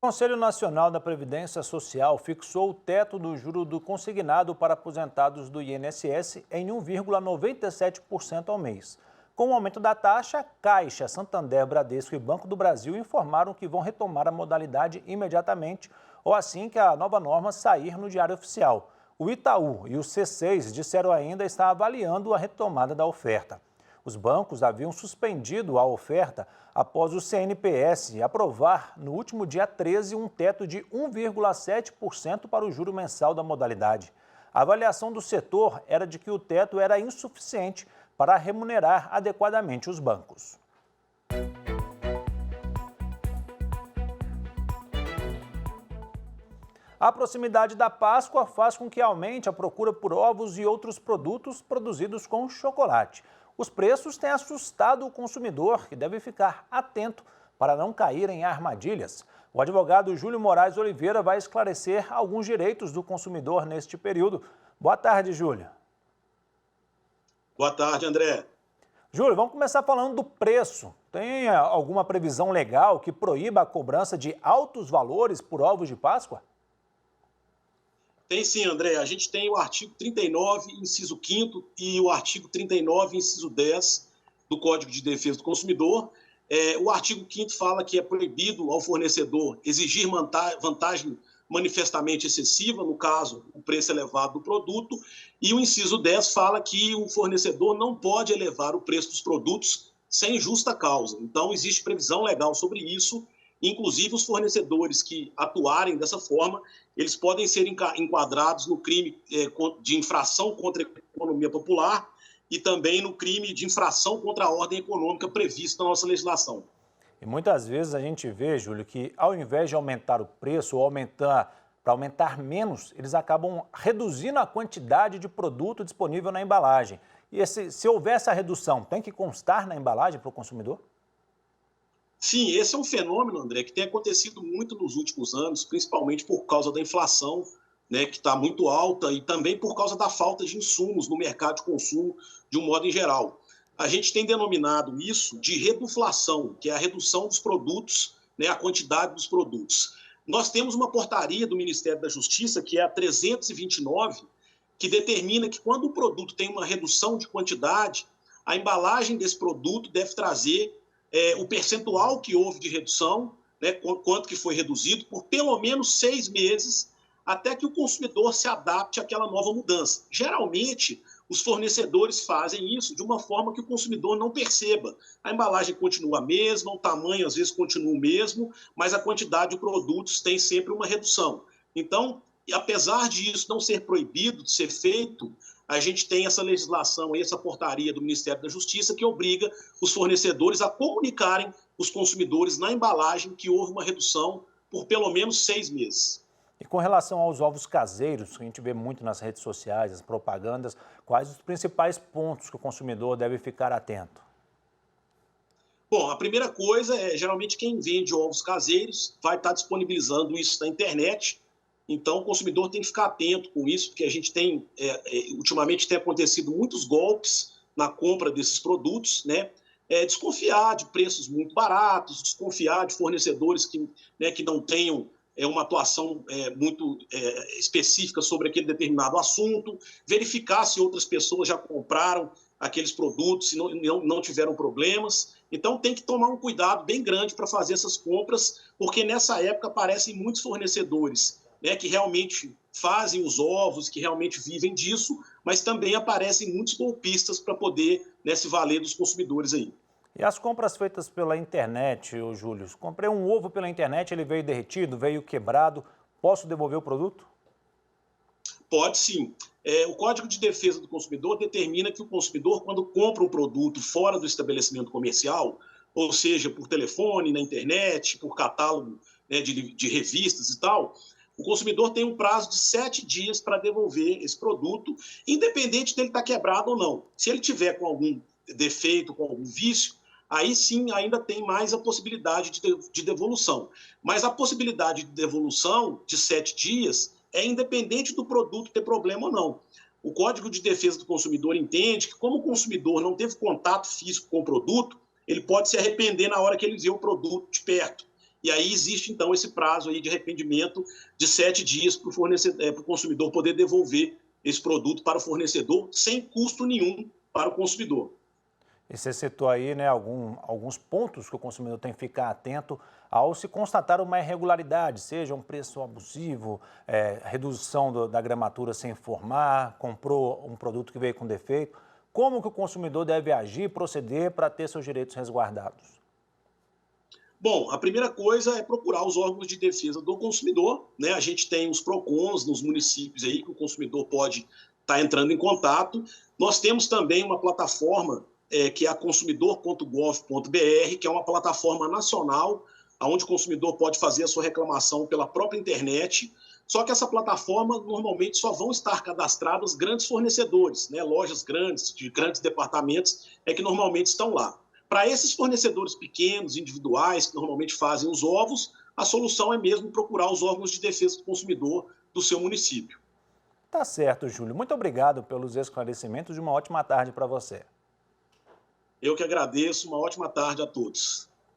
O Conselho Nacional da Previdência Social fixou o teto do juro do consignado para aposentados do INSS em 1,97% ao mês. Com o aumento da taxa, Caixa, Santander, Bradesco e Banco do Brasil informaram que vão retomar a modalidade imediatamente ou assim que a nova norma sair no Diário Oficial. O Itaú e o C6 disseram ainda estar avaliando a retomada da oferta. Os bancos haviam suspendido a oferta após o CNPS aprovar no último dia 13 um teto de 1,7% para o juro mensal da modalidade. A avaliação do setor era de que o teto era insuficiente para remunerar adequadamente os bancos. A proximidade da Páscoa faz com que aumente a procura por ovos e outros produtos produzidos com chocolate. Os preços têm assustado o consumidor, que deve ficar atento para não cair em armadilhas. O advogado Júlio Moraes Oliveira vai esclarecer alguns direitos do consumidor neste período. Boa tarde, Júlio. Boa tarde, André. Júlio, vamos começar falando do preço. Tem alguma previsão legal que proíba a cobrança de altos valores por ovos de Páscoa? Tem sim, André. A gente tem o artigo 39, inciso 5º, e o artigo 39, inciso 10 do Código de Defesa do Consumidor. O artigo 5º fala que é proibido ao fornecedor exigir vantagem manifestamente excessiva, no caso, o preço elevado do produto, e o inciso 10 fala que o fornecedor não pode elevar o preço dos produtos sem justa causa. Então, existe previsão legal sobre isso. Inclusive, os fornecedores que atuarem dessa forma, eles podem ser enquadrados no crime de infração contra a economia popular e também no crime de infração contra a ordem econômica prevista na nossa legislação. E muitas vezes a gente vê, Júlio, que ao invés de aumentar o preço ou para aumentar menos, eles acabam reduzindo a quantidade de produto disponível na embalagem. E se houver essa redução, tem que constar na embalagem para o consumidor? Sim, esse é um fenômeno, André, que tem acontecido muito nos últimos anos, principalmente por causa da inflação, né, que está muito alta, e também por causa da falta de insumos no mercado de consumo, de um modo em geral. A gente tem denominado isso de reduflação, que é a redução dos produtos, né, a quantidade dos produtos. Nós temos uma portaria do Ministério da Justiça, que é a 329, que determina que quando o produto tem uma redução de quantidade, a embalagem desse produto deve trazer o percentual que houve de redução, né, quanto que foi reduzido, por pelo menos 6 meses, até que o consumidor se adapte àquela nova mudança. Geralmente, os fornecedores fazem isso de uma forma que o consumidor não perceba. A embalagem continua a mesma, o tamanho às vezes continua o mesmo, mas a quantidade de produtos tem sempre uma redução. Então, apesar de isso não ser proibido de ser feito, a gente tem essa legislação, essa portaria do Ministério da Justiça que obriga os fornecedores a comunicarem os consumidores na embalagem que houve uma redução por pelo menos 6 meses. E com relação aos ovos caseiros, que a gente vê muito nas redes sociais, as propagandas, quais os principais pontos que o consumidor deve ficar atento? Bom, a primeira coisa é, geralmente, quem vende ovos caseiros vai estar disponibilizando isso na internet. Então, o consumidor tem que ficar atento com isso, porque a gente tem, ultimamente, tem acontecido muitos golpes na compra desses produtos, né? Desconfiar de preços muito baratos, desconfiar de fornecedores que, né, que não tenham uma atuação muito específica sobre aquele determinado assunto, verificar se outras pessoas já compraram aqueles produtos, se não tiveram problemas. Então, tem que tomar um cuidado bem grande para fazer essas compras, porque nessa época aparecem muitos fornecedores, né, que realmente fazem os ovos, que realmente vivem disso, mas também aparecem muitos golpistas para poder, né, se valer dos consumidores aí. E as compras feitas pela internet, ô Júlio? Comprei um ovo pela internet, ele veio derretido, veio quebrado, posso devolver o produto? Pode sim. O Código de Defesa do Consumidor determina que o consumidor, quando compra um produto fora do estabelecimento comercial, ou seja, por telefone, na internet, por catálogo, né, de revistas e tal, o consumidor tem um prazo de 7 dias para devolver esse produto, independente dele estar quebrado ou não. Se ele tiver com algum defeito, com algum vício, aí sim ainda tem mais a possibilidade de devolução. Mas a possibilidade de devolução de 7 dias é independente do produto ter problema ou não. O Código de Defesa do Consumidor entende que, como o consumidor não teve contato físico com o produto, ele pode se arrepender na hora que ele vê o produto de perto. E aí existe, então, esse prazo aí de arrependimento de 7 dias para o consumidor poder devolver esse produto para o fornecedor sem custo nenhum para o consumidor. E você citou aí, né, alguns pontos que o consumidor tem que ficar atento ao se constatar uma irregularidade, seja um preço abusivo, redução da gramatura sem informar, comprou um produto que veio com defeito. Como que o consumidor deve agir e proceder para ter seus direitos resguardados? Bom, a primeira coisa é procurar os órgãos de defesa do consumidor, né? A gente tem os PROCONs nos municípios aí que o consumidor pode estar entrando em contato. Nós temos também uma plataforma que é a consumidor.gov.br, que é uma plataforma nacional onde o consumidor pode fazer a sua reclamação pela própria internet. Só que essa plataforma normalmente só vão estar cadastrados grandes fornecedores, né? Lojas grandes, de grandes departamentos, que normalmente estão lá. Para esses fornecedores pequenos, individuais, que normalmente fazem os ovos, a solução é mesmo procurar os órgãos de defesa do consumidor do seu município. Tá certo, Júlio. Muito obrigado pelos esclarecimentos e uma ótima tarde para você. Eu que agradeço, uma ótima tarde a todos.